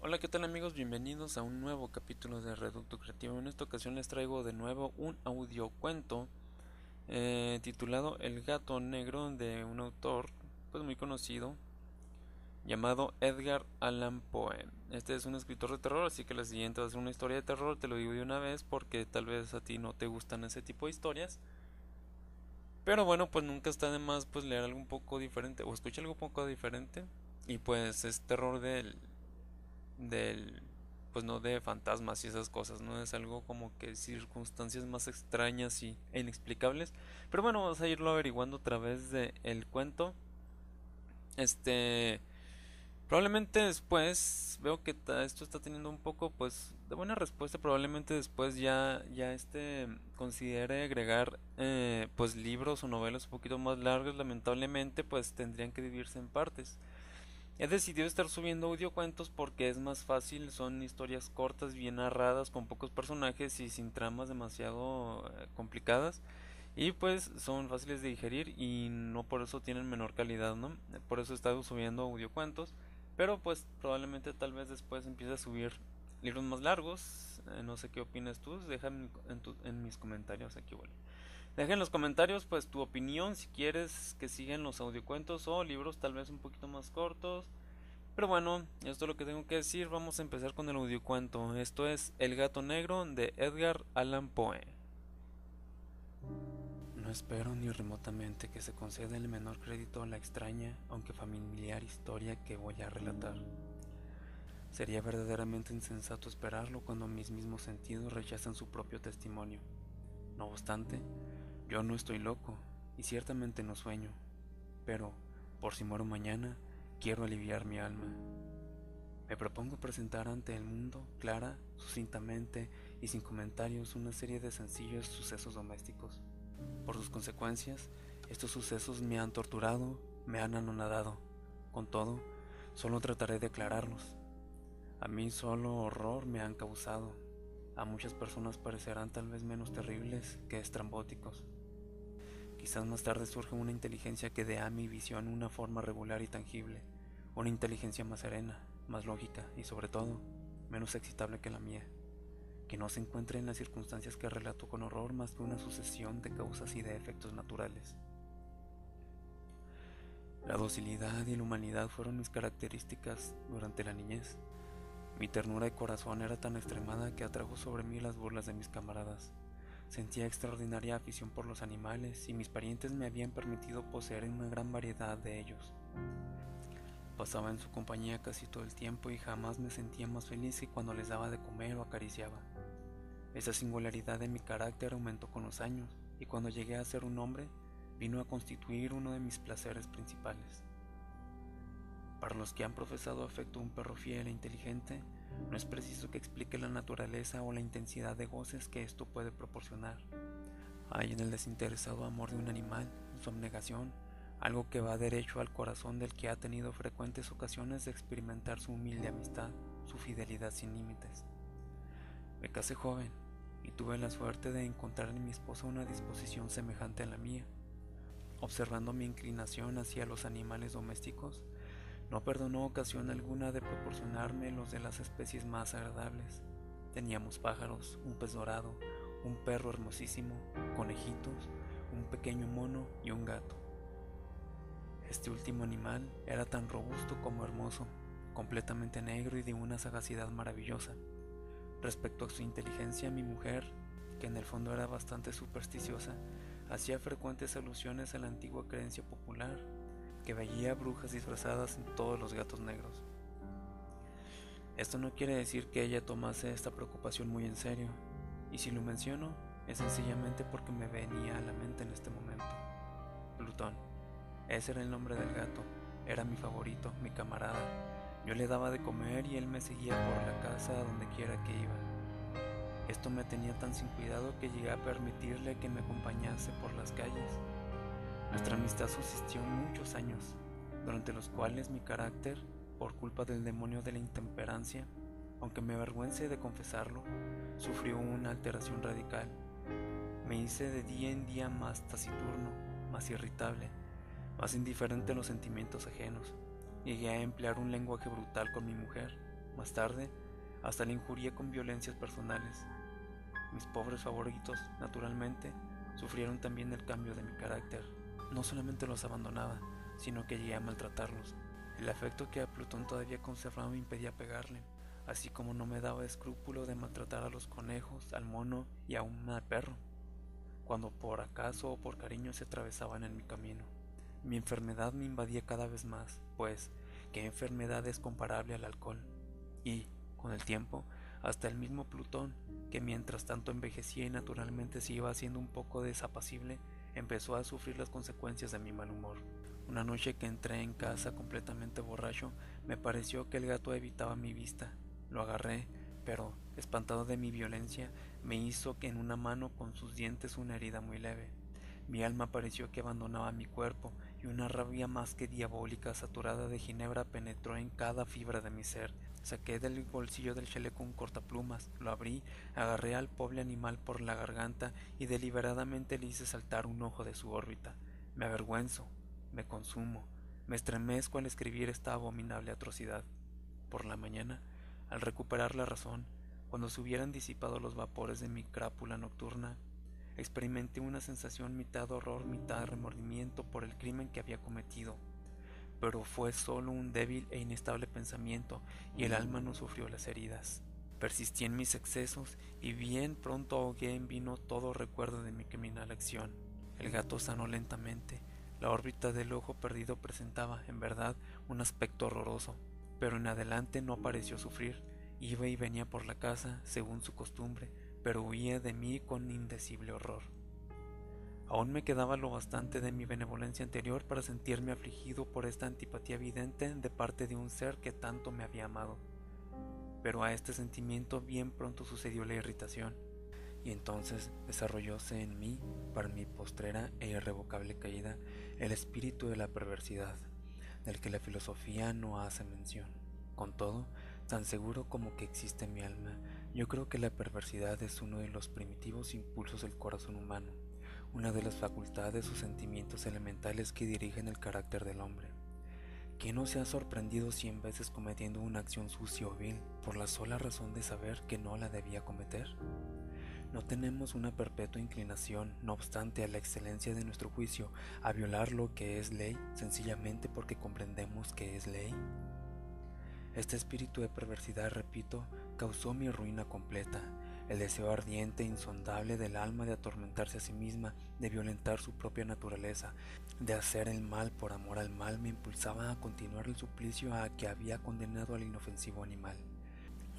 Hola, ¿qué tal amigos? Bienvenidos a un nuevo capítulo de Reducto Creativo. En esta ocasión les traigo de nuevo un audiocuento titulado El gato negro de un autor pues muy conocido llamado Edgar Allan Poe. Este es un escritor de terror, así que la siguiente va a ser una historia de terror, te lo digo de una vez porque tal vez a ti no te gustan ese tipo de historias. Pero bueno, pues nunca está de más pues leer algo un poco diferente o escuchar algo un poco diferente. Y pues es terror del pues no de fantasmas y esas cosas, no es algo como que circunstancias más extrañas e inexplicables. Pero bueno, vamos a irlo averiguando a través de el cuento. Este, probablemente después veo que esto está teniendo un poco pues de buena respuesta. Probablemente después ya considere agregar pues libros o novelas un poquito más largas. Lamentablemente pues tendrían que dividirse en partes. He decidido estar subiendo audiocuentos porque es más fácil, son historias cortas, bien narradas, con pocos personajes y sin tramas demasiado complicadas. Y pues son fáciles de digerir y no por eso tienen menor calidad, ¿no? Por eso he estado subiendo audiocuentos. Pero pues probablemente tal vez después empiece a subir libros más largos. No sé qué opinas tú, déjame en mis comentarios aquí, vale. Deja en los comentarios pues tu opinión si quieres que sigan los audiocuentos o libros tal vez un poquito más cortos. Pero bueno, esto es lo que tengo que decir. Vamos a empezar con el audiocuento. Esto es El gato negro de Edgar Allan Poe. No espero ni remotamente que se conceda el menor crédito a la extraña, aunque familiar historia que voy a relatar. Sería verdaderamente insensato esperarlo cuando mis mismos sentidos rechazan su propio testimonio. No obstante, yo no estoy loco y ciertamente no sueño, pero, por si muero mañana, quiero aliviar mi alma. Me propongo presentar ante el mundo, clara, sucintamente y sin comentarios, una serie de sencillos sucesos domésticos. Por sus consecuencias, estos sucesos me han torturado, me han anonadado. Con todo, solo trataré de aclararlos. A mí solo horror me han causado. A muchas personas parecerán tal vez menos terribles que estrambóticos. Quizás más tarde surja una inteligencia que dé a mi visión una forma regular y tangible, una inteligencia más serena, más lógica y sobre todo, menos excitable que la mía, que no se encuentre en las circunstancias que relato con horror más que una sucesión de causas y de efectos naturales. La docilidad y la humanidad fueron mis características durante la niñez. Mi ternura de corazón era tan extremada que atrajo sobre mí las burlas de mis camaradas. Sentía extraordinaria afición por los animales y mis parientes me habían permitido poseer una gran variedad de ellos. Pasaba en su compañía casi todo el tiempo y jamás me sentía más feliz que cuando les daba de comer o acariciaba. Esa singularidad de mi carácter aumentó con los años y cuando llegué a ser un hombre, vino a constituir uno de mis placeres principales. Para los que han profesado afecto a un perro fiel e inteligente, no es preciso que explique la naturaleza o la intensidad de goces que esto puede proporcionar. Hay en el desinteresado amor de un animal, en su abnegación, algo que va derecho al corazón del que ha tenido frecuentes ocasiones de experimentar su humilde amistad, su fidelidad sin límites. Me casé joven y tuve la suerte de encontrar en mi esposa una disposición semejante a la mía. Observando mi inclinación hacia los animales domésticos, no perdonó ocasión alguna de proporcionarme los de las especies más agradables. Teníamos pájaros, un pez dorado, un perro hermosísimo, conejitos, un pequeño mono y un gato. Este último animal era tan robusto como hermoso, completamente negro y de una sagacidad maravillosa. Respecto a su inteligencia, mi mujer, que en el fondo era bastante supersticiosa, hacía frecuentes alusiones a la antigua creencia popular, que veía brujas disfrazadas en todos los gatos negros. Esto no quiere decir que ella tomase esta preocupación muy en serio, y si lo menciono, es sencillamente porque me venía a la mente en este momento. Plutón, ese era el nombre del gato, era mi favorito, mi camarada. Yo le daba de comer y él me seguía por la casa a donde quiera que iba. Esto me tenía tan sin cuidado que llegué a permitirle que me acompañase por las calles. Nuestra amistad subsistió muchos años, durante los cuales mi carácter, por culpa del demonio de la intemperancia, aunque me avergüence de confesarlo, sufrió una alteración radical. Me hice de día en día más taciturno, más irritable, más indiferente a los sentimientos ajenos. Llegué a emplear un lenguaje brutal con mi mujer, Más tarde, hasta le injurié con violencias personales. Mis pobres favoritos, naturalmente, sufrieron también el cambio de mi carácter. No solamente los abandonaba, sino que llegué a maltratarlos. El afecto que a Plutón todavía conservaba me impedía pegarle, así como no me daba escrúpulo de maltratar a los conejos, al mono y aún al perro, cuando por acaso o por cariño se atravesaban en mi camino. Mi enfermedad me invadía cada vez más, pues, ¿qué enfermedad es comparable al alcohol? Y, con el tiempo, hasta el mismo Plutón, que mientras tanto envejecía y naturalmente se iba haciendo un poco desapacible, empezó a sufrir las consecuencias de mi mal humor. Una noche que entré en casa completamente borracho, me pareció que el gato evitaba mi vista. Lo agarré, pero, espantado de mi violencia, me hizo en una mano con sus dientes una herida muy leve. Mi alma pareció que abandonaba mi cuerpo y una rabia más que diabólica saturada de ginebra penetró en cada fibra de mi ser. Saqué del bolsillo del chaleco un cortaplumas, lo abrí, agarré al pobre animal por la garganta y deliberadamente le hice saltar un ojo de su órbita. Me avergüenzo, me consumo, me estremezco al escribir esta abominable atrocidad. Por la mañana, al recuperar la razón, cuando se hubieran disipado los vapores de mi crápula nocturna, experimenté una sensación mitad horror, mitad remordimiento por el crimen que había cometido. Pero fue solo un débil e inestable pensamiento y el alma no sufrió las heridas. Persistí en mis excesos y bien pronto ahogué en vino todo recuerdo de mi criminal acción. El gato sanó lentamente. La órbita del ojo perdido presentaba, en verdad, un aspecto horroroso, pero en adelante no pareció sufrir. Iba y venía por la casa, según su costumbre, pero huía de mí con indecible horror. Aún me quedaba lo bastante de mi benevolencia anterior para sentirme afligido por esta antipatía evidente de parte de un ser que tanto me había amado. Pero a este sentimiento bien pronto sucedió la irritación, y entonces desarrollóse en mí, para mi postrera e irrevocable caída, el espíritu de la perversidad, del que la filosofía no hace mención. Con todo, tan seguro como que existe en mi alma, yo creo que la perversidad es uno de los primitivos impulsos del corazón humano, una de las facultades o sentimientos elementales que dirigen el carácter del hombre. ¿Quién no se ha sorprendido 100 veces cometiendo una acción sucia o vil por la sola razón de saber que no la debía cometer? No tenemos una perpetua inclinación, no obstante, a la excelencia de nuestro juicio, a violar lo que es ley, sencillamente porque comprendemos que es ley. Este espíritu de perversidad, repito, causó mi ruina completa. El deseo ardiente e insondable del alma de atormentarse a sí misma, de violentar su propia naturaleza, de hacer el mal por amor al mal, me impulsaba a continuar el suplicio a que había condenado al inofensivo animal.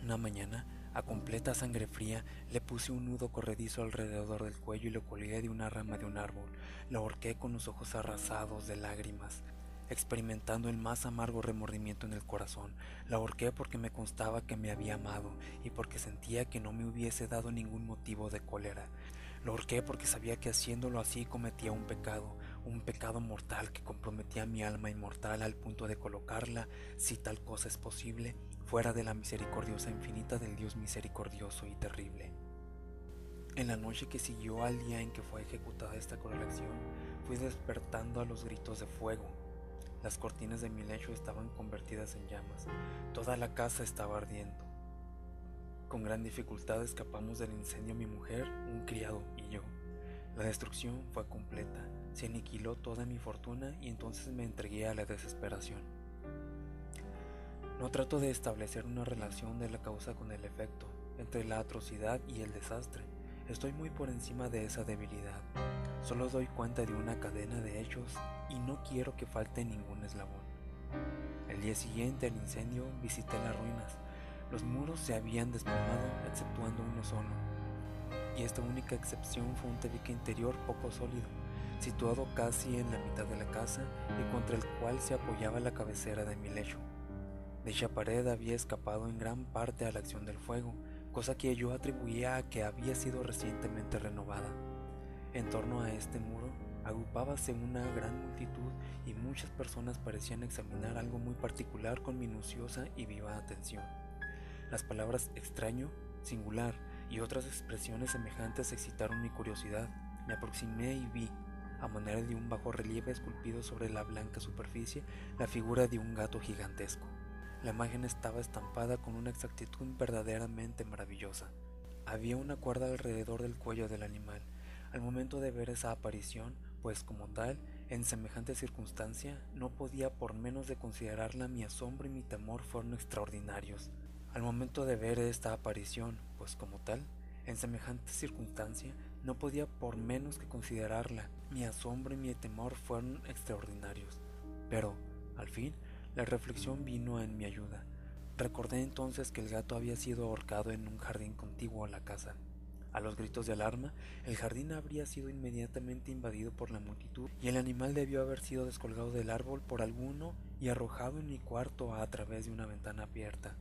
Una mañana, a completa sangre fría, le puse un nudo corredizo alrededor del cuello y lo colgué de una rama de un árbol. Lo ahorqué con los ojos arrasados de lágrimas, experimentando el más amargo remordimiento en el corazón. La ahorqué porque me constaba que me había amado y porque sentía que no me hubiese dado ningún motivo de cólera. Lo ahorqué porque sabía que haciéndolo así cometía un pecado mortal que comprometía mi alma inmortal al punto de colocarla, si tal cosa es posible, fuera de la misericordiosa infinita del Dios misericordioso y terrible. En la noche que siguió al día en que fue ejecutada esta cruel acción, fui despertando a los gritos de fuego. Las cortinas de mi lecho estaban convertidas en llamas. Toda la casa estaba ardiendo. Con gran dificultad escapamos del incendio mi mujer, un criado y yo. La destrucción fue completa. Se aniquiló toda mi fortuna y entonces me entregué a la desesperación. No trato de establecer una relación de la causa con el efecto, entre la atrocidad y el desastre. Estoy muy por encima de esa debilidad. Solo doy cuenta de una cadena de hechos y no quiero que falte ningún eslabón. El día siguiente al incendio visité las ruinas. Los muros se habían desplomado exceptuando uno solo, y esta única excepción fue un tabique interior poco sólido, situado casi en la mitad de la casa y contra el cual se apoyaba la cabecera de mi lecho. Dicha pared había escapado en gran parte a la acción del fuego, cosa que yo atribuía a que había sido recientemente renovada. En torno a este muro agrupábase una gran multitud y muchas personas parecían examinar algo muy particular con minuciosa y viva atención. Las palabras extraño, singular y otras expresiones semejantes excitaron mi curiosidad. Me aproximé y vi, a manera de un bajo relieve esculpido sobre la blanca superficie, la figura de un gato gigantesco. La imagen estaba estampada con una exactitud verdaderamente maravillosa. Había una cuerda alrededor del cuello del animal. Al momento de ver esa aparición, pues como tal, en semejante circunstancia, no podía por menos de considerarla. Mi asombro y mi temor fueron extraordinarios. Al momento de ver esta aparición, pues como tal, en semejante circunstancia, no podía por menos que considerarla. Mi asombro y mi temor fueron extraordinarios. Pero, al fin, la reflexión vino en mi ayuda. Recordé entonces que el gato había sido ahorcado en un jardín contiguo a la casa. A los gritos de alarma, el jardín habría sido inmediatamente invadido por la multitud y el animal debió haber sido descolgado del árbol por alguno y arrojado en mi cuarto a través de una ventana abierta.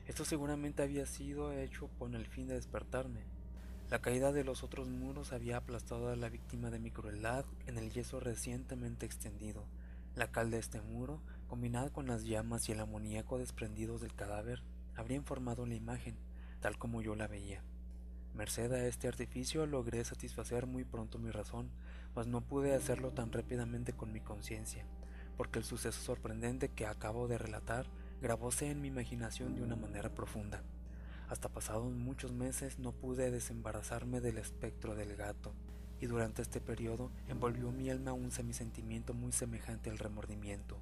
Esto seguramente había sido hecho con el fin de despertarme. La caída de los otros muros había aplastado a la víctima de mi crueldad en el yeso recientemente extendido. La cal de este muro, combinada con las llamas y el amoníaco desprendidos del cadáver, habrían formado la imagen, tal como yo la veía. Merced a este artificio logré satisfacer muy pronto mi razón, mas no pude hacerlo tan rápidamente con mi conciencia, porque el suceso sorprendente que acabo de relatar grabóse en mi imaginación de una manera profunda. Hasta pasados muchos meses no pude desembarazarme del espectro del gato, y durante este periodo envolvió mi alma un semisentimiento muy semejante al remordimiento.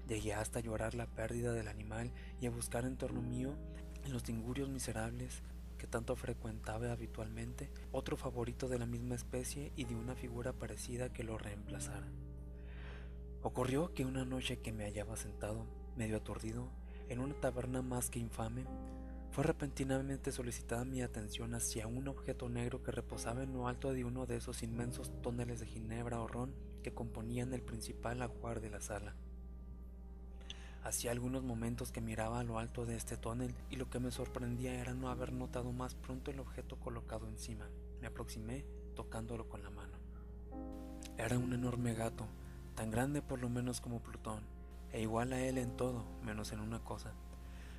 Llegué hasta llorar la pérdida del animal y a buscar en torno mío, en los tingurios miserables que tanto frecuentaba habitualmente, otro favorito de la misma especie y de una figura parecida que lo reemplazara. Ocurrió que una noche que me hallaba sentado, medio aturdido, en una taberna más que infame, fue repentinamente solicitada mi atención hacia un objeto negro que reposaba en lo alto de uno de esos inmensos tóneles de ginebra o ron que componían el principal ajuar de la sala. Hacía algunos momentos que miraba a lo alto de este tonel y lo que me sorprendía era no haber notado más pronto el objeto colocado encima. Me aproximé tocándolo con la mano. Era un enorme gato, tan grande por lo menos como Plutón, e igual a él en todo, menos en una cosa.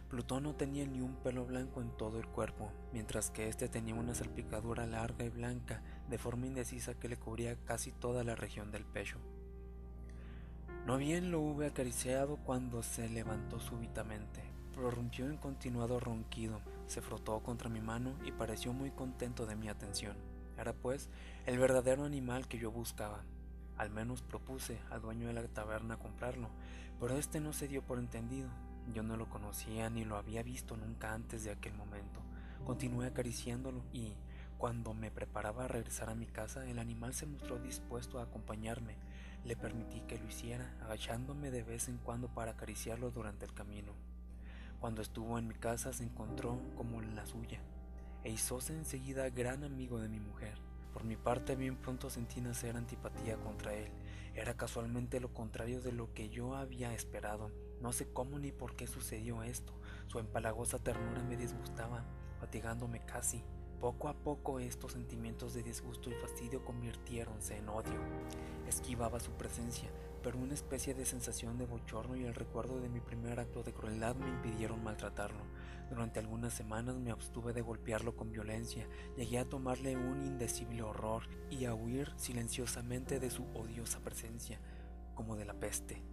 Plutón no tenía ni un pelo blanco en todo el cuerpo, mientras que éste tenía una salpicadura larga y blanca, de forma indecisa que le cubría casi toda la región del pecho. No bien lo hube acariciado cuando se levantó súbitamente, prorrumpió en continuado ronquido, se frotó contra mi mano y pareció muy contento de mi atención. Era pues el verdadero animal que yo buscaba. Al menos propuse al dueño de la taberna comprarlo, pero este no se dio por entendido. Yo no lo conocía ni lo había visto nunca antes de aquel momento. Continué acariciándolo y, cuando me preparaba a regresar a mi casa, el animal se mostró dispuesto a acompañarme. Le permití que lo hiciera, agachándome de vez en cuando para acariciarlo durante el camino. Cuando estuvo en mi casa se encontró como en la suya, e hizóse enseguida gran amigo de mi mujer. Por mi parte bien pronto sentí nacer antipatía contra él. Era casualmente lo contrario de lo que yo había esperado. No sé cómo ni por qué sucedió esto. Su empalagosa ternura me disgustaba, fatigándome casi. Poco a poco estos sentimientos de disgusto y fastidio convirtiéronse en odio. Esquivaba su presencia, pero una especie de sensación de bochorno y el recuerdo de mi primer acto de crueldad me impidieron maltratarlo. Durante algunas semanas me abstuve de golpearlo con violencia, llegué a tomarle un indecible horror y a huir silenciosamente de su odiosa presencia, como de la peste.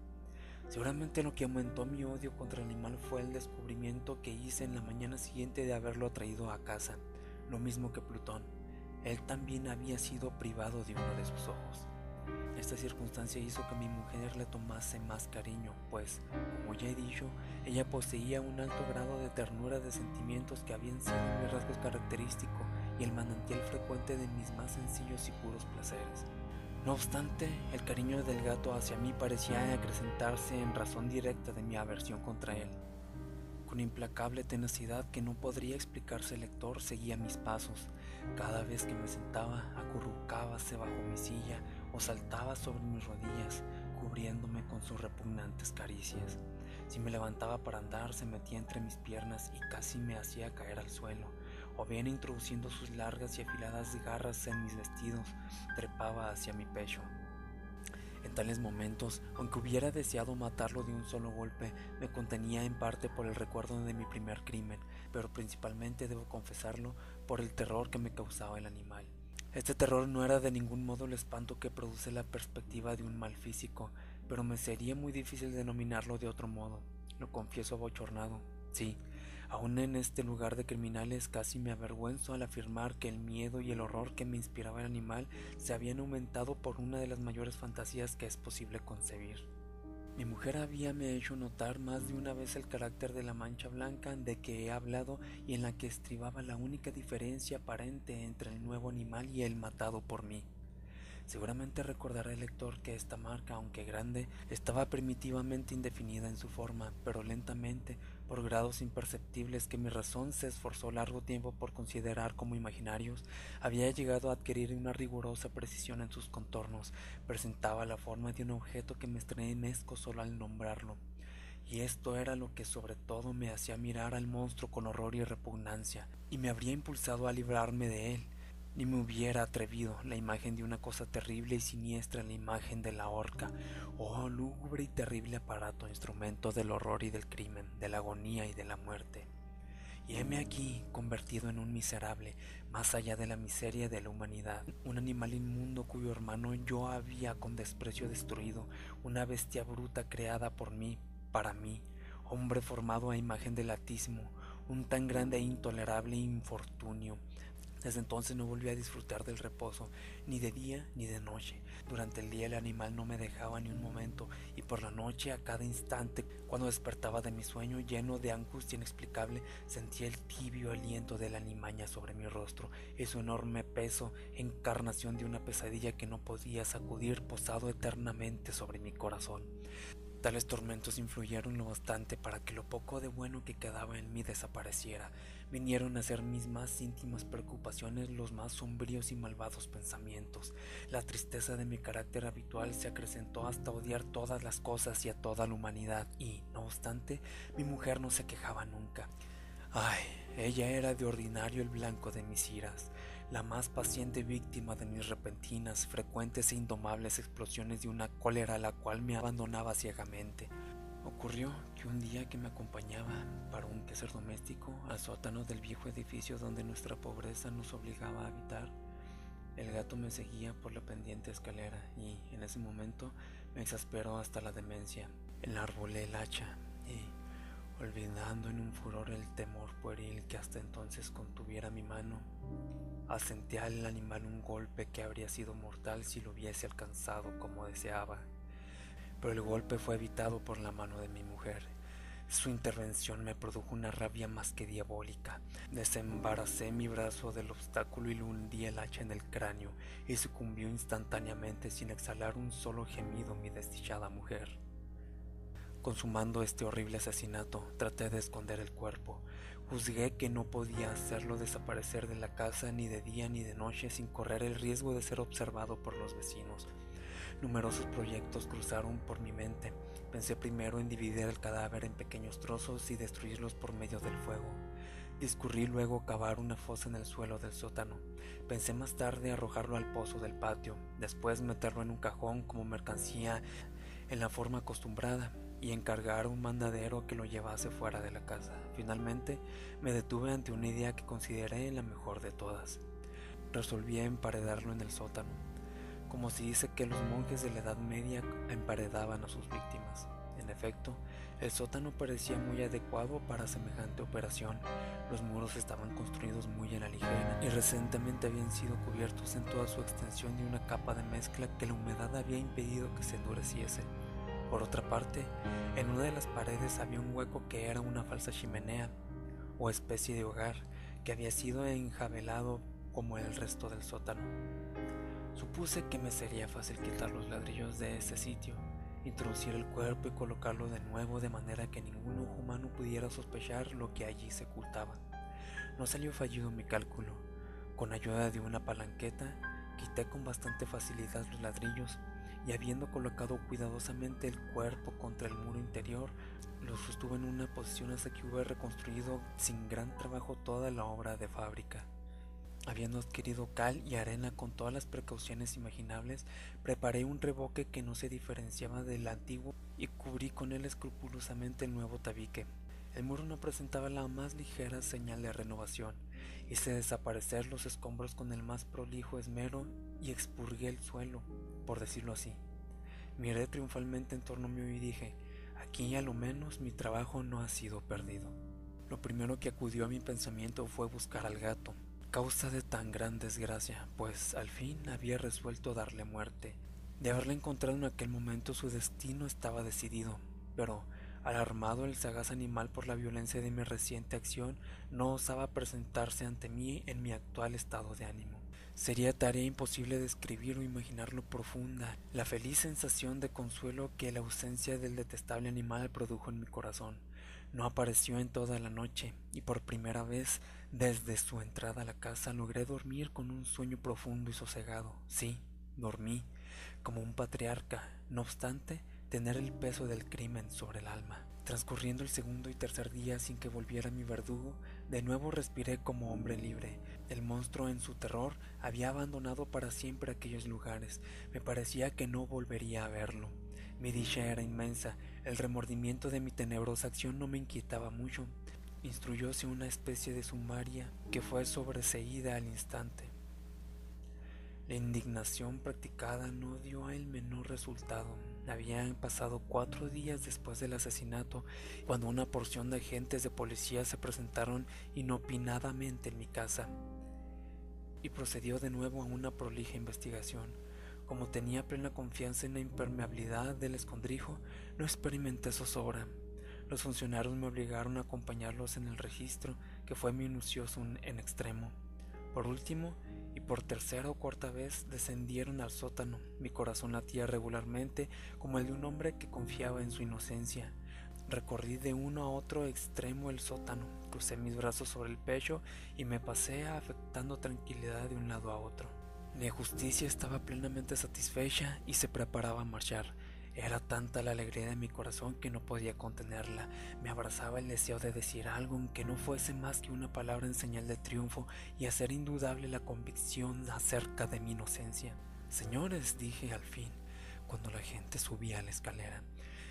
Seguramente lo que aumentó mi odio contra el animal fue el descubrimiento que hice en la mañana siguiente de haberlo traído a casa, lo mismo que Plutón. Él también había sido privado de uno de sus ojos. Esta circunstancia hizo que mi mujer le tomase más cariño, pues, como ya he dicho, ella poseía un alto grado de ternura de sentimientos que habían sido mi rasgo característico y el manantial frecuente de mis más sencillos y puros placeres. No obstante, el cariño del gato hacia mí parecía acrecentarse en razón directa de mi aversión contra él. Con implacable tenacidad que no podría explicarse el lector, seguía mis pasos. Cada vez que me sentaba, acurrucábase bajo mi silla o saltaba sobre mis rodillas, cubriéndome con sus repugnantes caricias. Si me levantaba para andar, se metía entre mis piernas y casi me hacía caer al suelo, o bien introduciendo sus largas y afiladas garras en mis vestidos, trepaba hacia mi pecho. En tales momentos, aunque hubiera deseado matarlo de un solo golpe, me contenía en parte por el recuerdo de mi primer crimen, pero principalmente, debo confesarlo, por el terror que me causaba el animal. Este terror no era de ningún modo el espanto que produce la perspectiva de un mal físico, pero me sería muy difícil denominarlo de otro modo. lo confieso abochornado. Sí, aún en este lugar de criminales casi me avergüenzo al afirmar que el miedo y el horror que me inspiraba el animal se habían aumentado por una de las mayores fantasías que es posible concebir. Mi mujer habíame hecho notar más de una vez el carácter de la mancha blanca de que he hablado y en la que estribaba la única diferencia aparente entre el nuevo animal y el matado por mí. Seguramente recordará el lector que esta marca, aunque grande, estaba primitivamente indefinida en su forma, pero lentamente, por grados imperceptibles que mi razón se esforzó largo tiempo por considerar como imaginarios, había llegado a adquirir una rigurosa precisión en sus contornos. Presentaba la forma de un objeto que me estremezco solo al nombrarlo. Y esto era lo que sobre todo me hacía mirar al monstruo con horror y repugnancia, y me habría impulsado a librarme de él. Ni me hubiera atrevido la imagen de una cosa terrible y siniestra, la imagen de la horca, oh lúgubre y terrible aparato, instrumento del horror y del crimen, de la agonía y de la muerte. Y heme aquí, convertido en un miserable, más allá de la miseria de la humanidad, un animal inmundo cuyo hermano yo había con desprecio destruido, una bestia bruta creada por mí, para mí, hombre formado a imagen del Altísimo, un tan grande e intolerable infortunio. Desde entonces no volví a disfrutar del reposo, ni de día ni de noche. Durante el día el animal no me dejaba ni un momento, y por la noche a cada instante, cuando despertaba de mi sueño lleno de angustia inexplicable, sentía el tibio aliento de la alimaña sobre mi rostro y su enorme peso, encarnación de una pesadilla que no podía sacudir, posado eternamente sobre mi corazón. Tales tormentos influyeron lo bastante para que lo poco de bueno que quedaba en mí desapareciera. Vinieron a ser mis más íntimas preocupaciones los más sombríos y malvados pensamientos. La tristeza de mi carácter habitual se acrecentó hasta odiar todas las cosas y a toda la humanidad, y, no obstante, mi mujer no se quejaba nunca. Ay, ella era de ordinario el blanco de mis iras, la más paciente víctima de mis repentinas, frecuentes e indomables explosiones de una cólera a la cual me abandonaba ciegamente. Ocurrió que un día que me acompañaba para un quehacer doméstico al sótano del viejo edificio donde nuestra pobreza nos obligaba a habitar, el gato me seguía por la pendiente escalera y, en ese momento, me exasperó hasta la demencia. Enarbolé el hacha y, olvidando en un furor el temor pueril que hasta entonces contuviera mi mano, asenté al animal un golpe que habría sido mortal si lo hubiese alcanzado como deseaba. Pero el golpe fue evitado por la mano de mi mujer. Su intervención me produjo una rabia más que diabólica. Desembaracé mi brazo del obstáculo y le hundí el hacha en el cráneo, y sucumbió instantáneamente sin exhalar un solo gemido mi desdichada mujer. Consumando este horrible asesinato, traté de esconder el cuerpo. Juzgué que no podía hacerlo desaparecer de la casa ni de día ni de noche sin correr el riesgo de ser observado por los vecinos. Numerosos proyectos cruzaron por mi mente. Pensé primero en dividir el cadáver en pequeños trozos y destruirlos por medio del fuego. Discurrí luego cavar una fosa en el suelo del sótano. Pensé más tarde arrojarlo al pozo del patio, después meterlo en un cajón como mercancía en la forma acostumbrada y encargar a un mandadero que lo llevase fuera de la casa. Finalmente me detuve ante una idea que consideré la mejor de todas. Resolví emparedarlo en el sótano, como se dice que los monjes de la Edad Media emparedaban a sus víctimas. En efecto, el sótano parecía muy adecuado para semejante operación. Los muros estaban construidos muy a la ligera y recientemente habían sido cubiertos en toda su extensión de una capa de mezcla que la humedad había impedido que se endureciese. Por otra parte, en una de las paredes había un hueco que era una falsa chimenea o especie de hogar que había sido enjabelado como el resto del sótano. Supuse que me sería fácil quitar los ladrillos de ese sitio, introducir el cuerpo y colocarlo de nuevo de manera que ningún ojo humano pudiera sospechar lo que allí se ocultaba. No salió fallido mi cálculo. Con ayuda de una palanqueta, quité con bastante facilidad los ladrillos y, habiendo colocado cuidadosamente el cuerpo contra el muro interior, lo sostuve en una posición hasta que hube reconstruido sin gran trabajo toda la obra de fábrica. Habiendo adquirido cal y arena con todas las precauciones imaginables, preparé un revoque que no se diferenciaba del antiguo y cubrí con él escrupulosamente el nuevo tabique. El muro no presentaba la más ligera señal de renovación. Hice desaparecer los escombros con el más prolijo esmero y expurgué el suelo, por decirlo así. Miré triunfalmente en torno mío y dije: Aquí a lo menos mi trabajo no ha sido perdido. Lo primero que acudió a mi pensamiento fue buscar al gato, causa de tan gran desgracia, pues al fin había resuelto darle muerte. De haberla encontrado en aquel momento su destino estaba decidido, pero alarmado el sagaz animal por la violencia de mi reciente acción, no osaba presentarse ante mí en mi actual estado de ánimo. Sería tarea imposible describir o imaginar lo profunda, la feliz sensación de consuelo que la ausencia del detestable animal produjo en mi corazón. No apareció en toda la noche, y por primera vez desde su entrada a la casa logré dormir con un sueño profundo y sosegado. Sí, dormí, como un patriarca, no obstante, tener el peso del crimen sobre el alma. Transcurriendo el segundo y tercer día sin que volviera mi verdugo, de nuevo respiré como hombre libre. El monstruo en su terror había abandonado para siempre aquellos lugares. Me parecía que no volvería a verlo. Mi dicha era inmensa. El remordimiento de mi tenebrosa acción no me inquietaba mucho. Instruyóse una especie de sumaria que fue sobreseída al instante. La indignación practicada no dio el menor resultado. Habían pasado 4 días después del asesinato cuando una porción de agentes de policía se presentaron inopinadamente en mi casa y procedió de nuevo a una prolija investigación. Como tenía plena confianza en la impermeabilidad del escondrijo, no experimenté zozobra. Los funcionarios me obligaron a acompañarlos en el registro, que fue minucioso en extremo. Por último, y por tercera o cuarta vez, descendieron al sótano. Mi corazón latía regularmente como el de un hombre que confiaba en su inocencia. Recorrí de uno a otro extremo el sótano, crucé mis brazos sobre el pecho y me pasé afectando tranquilidad de un lado a otro. La justicia estaba plenamente satisfecha y se preparaba a marchar. Era tanta la alegría de mi corazón que no podía contenerla. Me abrazaba el deseo de decir algo, aunque no fuese más que una palabra en señal de triunfo, y hacer indudable la convicción acerca de mi inocencia. Señores, dije al fin, cuando la gente subía a la escalera,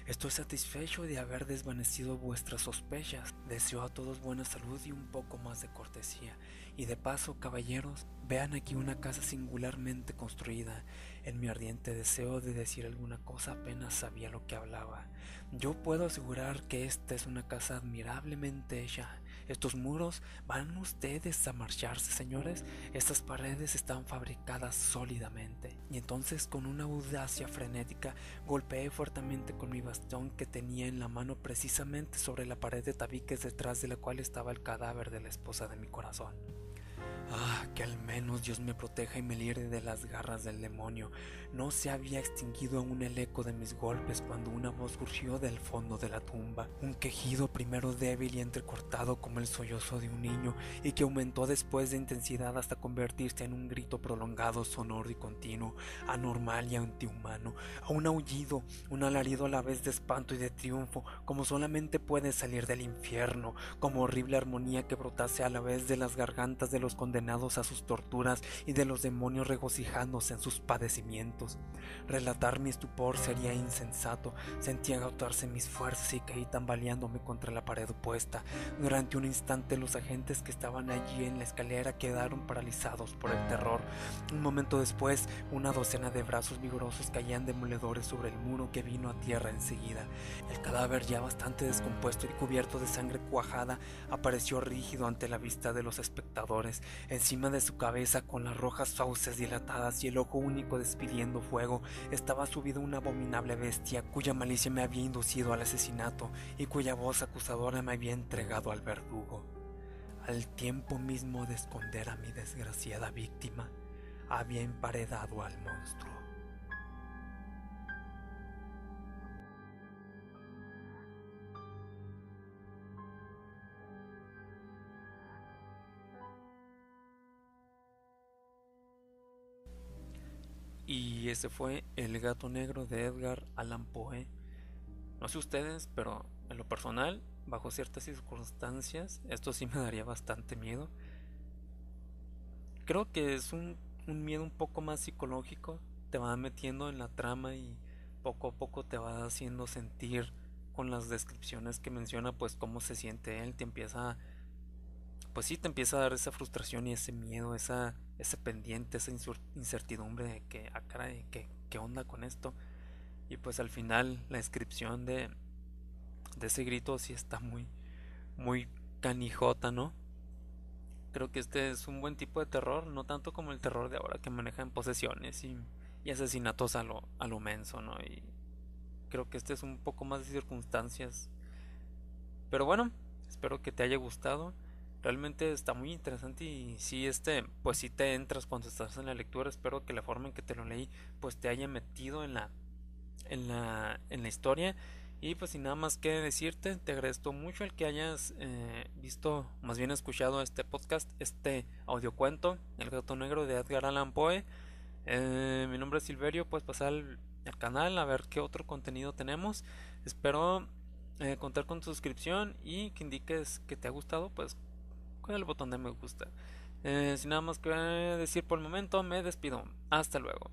estoy satisfecho de haber desvanecido vuestras sospechas. Deseo a todos buena salud y un poco más de cortesía. Y de paso, caballeros, vean aquí una casa singularmente construida. En mi ardiente deseo de decir alguna cosa apenas sabía lo que hablaba. Yo puedo asegurar que esta es una casa admirablemente hecha. Estos muros, ¿van ustedes a marcharse, señores? Estas paredes están fabricadas sólidamente. Y entonces, con una audacia frenética, golpeé fuertemente con mi bastón que tenía en la mano precisamente sobre la pared de tabiques detrás de la cual estaba el cadáver de la esposa de mi corazón. Ah, que al menos Dios me proteja y me libre de las garras del demonio. No se había extinguido aún el eco de mis golpes cuando una voz surgió del fondo de la tumba, un quejido primero débil y entrecortado como el sollozo de un niño, y que aumentó después de intensidad hasta convertirse en un grito prolongado, sonoro y continuo, anormal y antihumano, a un aullido, un alarido a la vez de espanto y de triunfo, como solamente puede salir del infierno, como horrible armonía que brotase a la vez de las gargantas de los condenados a sus torturas y de los demonios regocijándose en sus padecimientos. Relatar mi estupor sería insensato. Sentí agotarse mis fuerzas y caí tambaleándome contra la pared opuesta. Durante un instante los agentes que estaban allí en la escalera quedaron paralizados por el terror. Un momento después, una docena de brazos vigorosos caían demoledores sobre el muro, que vino a tierra enseguida. El cadáver, ya bastante descompuesto y cubierto de sangre cuajada, apareció rígido ante la vista de los espectadores. Encima de su cabeza, con las rojas fauces dilatadas y el ojo único despidiendo fuego, estaba subida una abominable bestia cuya malicia me había inducido al asesinato y cuya voz acusadora me había entregado al verdugo. Al tiempo mismo de esconder a mi desgraciada víctima, había emparedado al monstruo. Y ese fue El gato negro de Edgar Allan Poe. No sé ustedes, pero en lo personal, bajo ciertas circunstancias, esto sí me daría bastante miedo. Creo que es un miedo un poco más psicológico. Te va metiendo en la trama y poco a poco te va haciendo sentir con las descripciones que menciona, pues cómo se siente él. Te empieza, pues sí, te empieza a dar esa frustración y ese miedo, ese pendiente, esa incertidumbre de que, ah, caray, ¿qué onda con esto? Y pues al final la descripción de ese grito sí está muy canijota, ¿no? Creo que este es un buen tipo de terror, no tanto como el terror de ahora que manejan posesiones y asesinatos a lo menso, ¿no? Y creo que este es un poco más de circunstancias. Pero bueno, espero que te haya gustado. Realmente está muy interesante y si pues si te entras cuando estás en la lectura. Espero que la forma en que te lo leí, pues te haya metido en la historia. Y pues sin nada más que decirte, te agradezco mucho el que hayas visto, más bien escuchado este podcast, este audiocuento, El gato negro de Edgar Allan Poe. Mi nombre es Silverio, puedes pasar al canal a ver qué otro contenido tenemos. Espero contar con tu suscripción y que indiques que te ha gustado, pues con el botón de me gusta. Sin nada más que decir por el momento, me despido. Hasta luego.